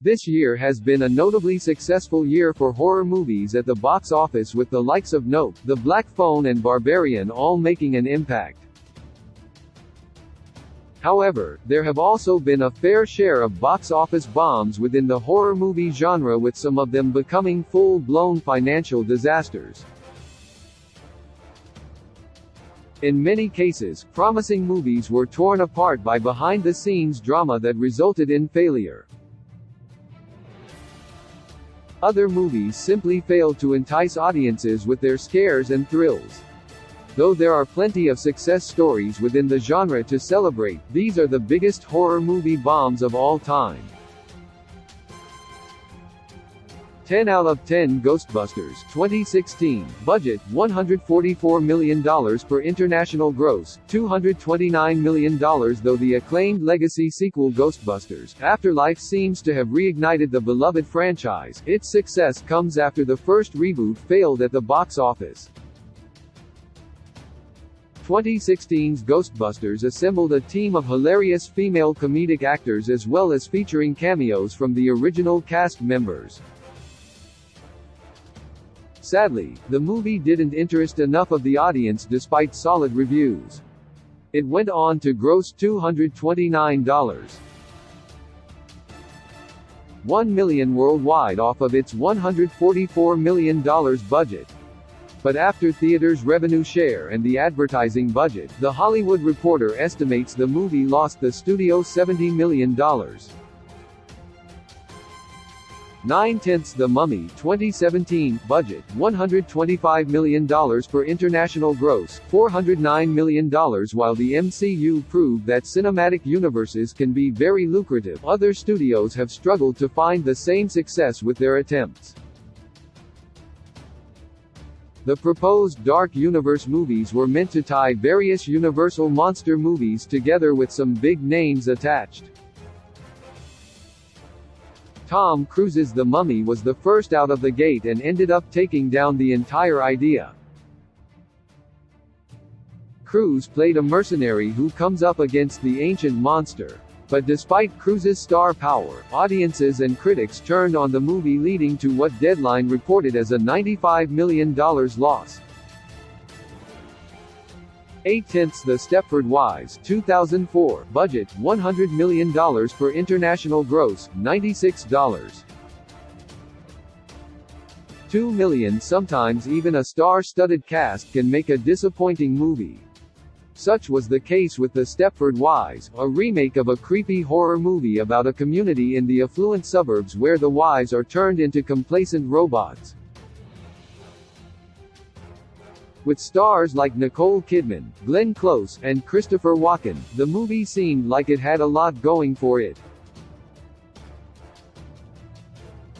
This year has been a notably successful year for horror movies at the box office, with the likes of Nope, The Black Phone and Barbarian all making an impact. However, there have also been a fair share of box office bombs within the horror movie genre, with some of them becoming full-blown financial disasters. In many cases, promising movies were torn apart by behind-the-scenes drama that resulted in failure. Other movies simply failed to entice audiences with their scares and thrills. Though there are plenty of success stories within the genre to celebrate, these are the biggest horror movie bombs of all time. 10 out of 10 Ghostbusters 2016, budget $144 million per international gross, $229 million. Though the acclaimed legacy sequel Ghostbusters Afterlife seems to have reignited the beloved franchise, its success comes after the first reboot failed at the box office. 2016's Ghostbusters assembled a team of hilarious female comedic actors, as well as featuring cameos from the original cast members. Sadly, the movie didn't interest enough of the audience despite solid reviews. It went on to gross $229.1 million worldwide off of its $144 million budget. But after theaters' revenue share and the advertising budget, The Hollywood Reporter estimates the movie lost the studio $70 million. 9/10 The Mummy 2017, budget $125 million per international gross, $409 million. While the MCU proved that cinematic universes can be very lucrative, other studios have struggled to find the same success with their attempts. The proposed Dark Universe movies were meant to tie various Universal monster movies together with some big names attached. Tom Cruise's The Mummy was the first out of the gate and ended up taking down the entire idea. Cruise played a mercenary who comes up against the ancient monster. But despite Cruise's star power, audiences and critics turned on the movie, leading to what Deadline reported as a $95 million loss. 8/10 The Stepford Wives 2004, budget $100 million per international gross, $96. 2 million. Sometimes even a star-studded cast can make a disappointing movie. Such was the case with The Stepford Wives, a remake of a creepy horror movie about a community in the affluent suburbs where the wives are turned into complacent robots. With stars like Nicole Kidman, Glenn Close, and Christopher Walken, the movie seemed like it had a lot going for it.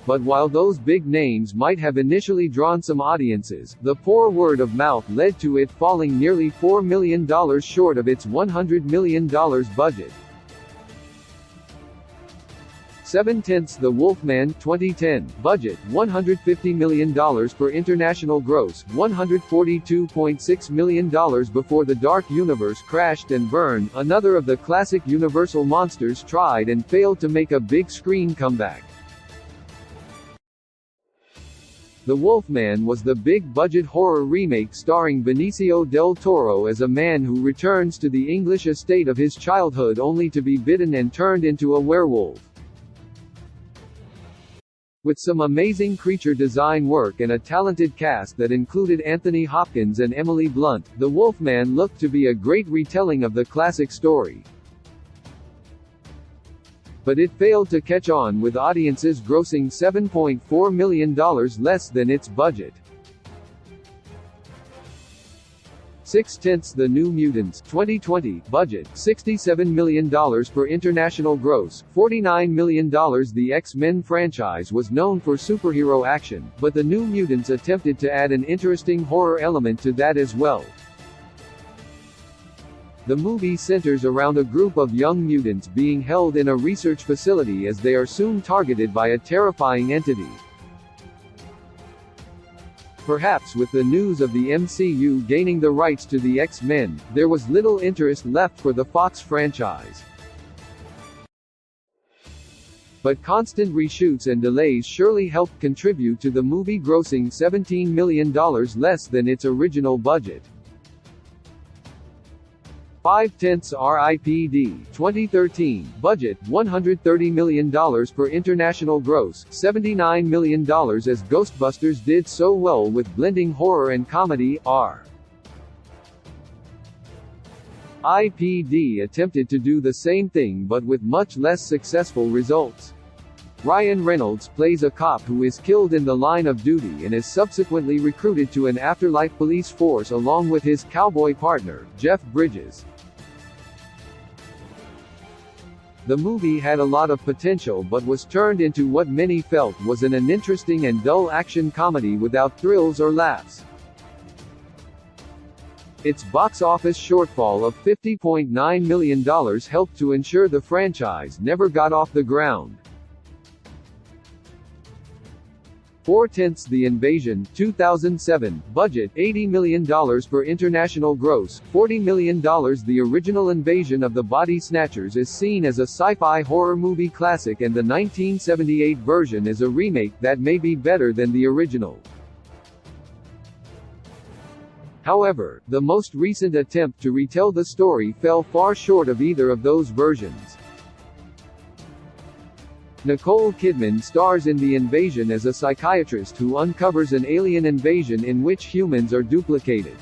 But while those big names might have initially drawn some audiences, the poor word of mouth led to it falling nearly $4 million short of its $100 million budget. 7/10 The Wolfman 2010, budget $150 million per international gross, $142.6 million. Before the Dark Universe crashed and burned, another of the classic Universal monsters tried and failed to make a big screen comeback. The Wolfman was the big-budget horror remake starring Benicio del Toro as a man who returns to the English estate of his childhood only to be bitten and turned into a werewolf. With some amazing creature design work and a talented cast that included Anthony Hopkins and Emily Blunt, The Wolfman looked to be a great retelling of the classic story. But it failed to catch on, with audiences grossing $7.4 million less than its budget. 6/10 The New Mutants 2020, budget $67 million per international gross, $49 million. The X-Men franchise was known for superhero action, but The New Mutants attempted to add an interesting horror element to that as well. The movie centers around a group of young mutants being held in a research facility as they are soon targeted by a terrifying entity. Perhaps with the news of the MCU gaining the rights to the X-Men, there was little interest left for the Fox franchise. but constant reshoots and delays surely helped contribute to the movie grossing $17 million less than its original budget. 5/10 RIPD 2013 budget $130 million per international gross, $79 million as Ghostbusters did so well with blending horror and comedy. RIPD attempted to do the same thing but with much less successful results. Ryan Reynolds plays a cop who is killed in the line of duty and is subsequently recruited to an afterlife police force along with his cowboy partner, Jeff Bridges. The movie had a lot of potential but was turned into what many felt was an uninteresting and dull action comedy without thrills or laughs. Its box office shortfall of $50.9 million helped to ensure the franchise never got off the ground. 4/10 The Invasion 2007 budget $80 million per international gross, $40 million. The original Invasion of the Body Snatchers is seen as a sci-fi horror movie classic and the 1978 version is a remake that may be better than the original. However, the most recent attempt to retell the story fell far short of either of those versions. Nicole Kidman stars in The Invasion as a psychiatrist who uncovers an alien invasion in which humans are duplicated.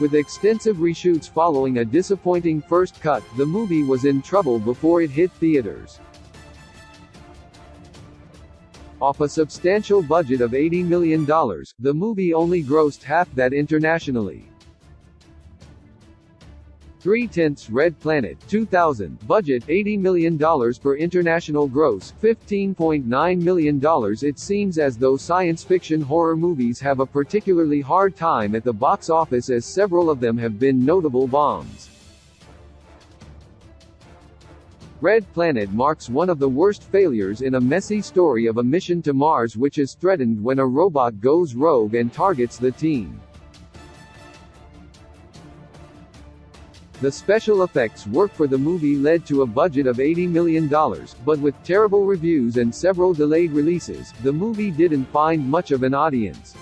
With extensive reshoots following a disappointing first cut, the movie was in trouble before it hit theaters. Off a substantial budget of $80 million, the movie only grossed half that internationally. 3/10 Red Planet 2000 budget $80 million per international gross, $15.9 million. It seems as though science fiction horror movies have a particularly hard time at the box office as several of them have been notable bombs. Red Planet marks one of the worst failures in a messy story of a mission to Mars which is threatened when a robot goes rogue and targets the team. The special effects work for the movie led to a budget of $80 million, but with terrible reviews and several delayed releases, the movie didn't find much of an audience.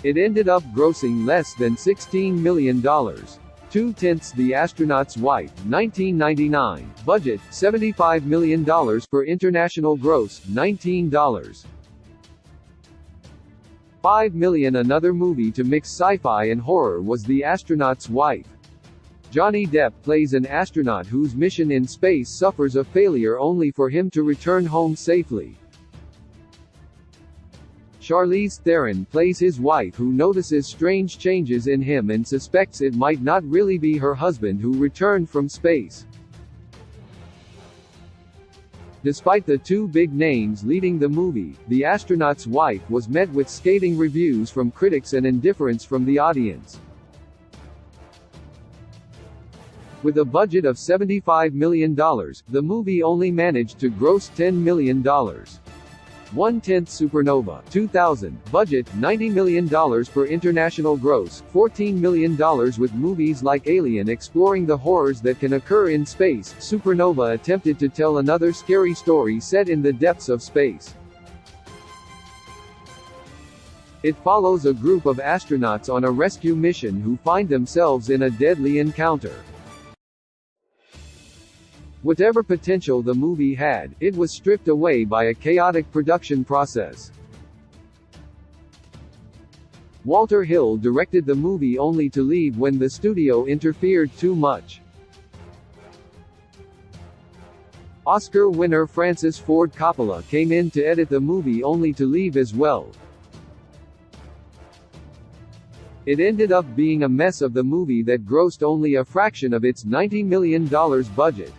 It ended up grossing less than $16 million. 2/10 The Astronaut's Wife 1999 budget $75 million per international gross, $19. 5 million. Another movie to mix sci-fi and horror was The Astronaut's Wife. Johnny Depp plays an astronaut whose mission in space suffers a failure only for him to return home safely. Charlize Theron plays his wife who notices strange changes in him and suspects it might not really be her husband who returned from space. Despite the two big names leading the movie, The Astronaut's Wife was met with scathing reviews from critics and indifference from the audience. With a budget of $75 million, the movie only managed to gross $10 million. 1/10 Supernova 2000 budget $90 million per international gross, $14 million. With movies like Alien exploring the horrors that can occur in space, Supernova attempted to tell another scary story set in the depths of space. It follows a group of astronauts on a rescue mission who find themselves in a deadly encounter. Whatever potential the movie had, it was stripped away by a chaotic production process. Walter Hill directed the movie only to leave when the studio interfered too much. Oscar winner Francis Ford Coppola came in to edit the movie only to leave as well. It ended up being a mess of the movie that grossed only a fraction of its $90 million budget.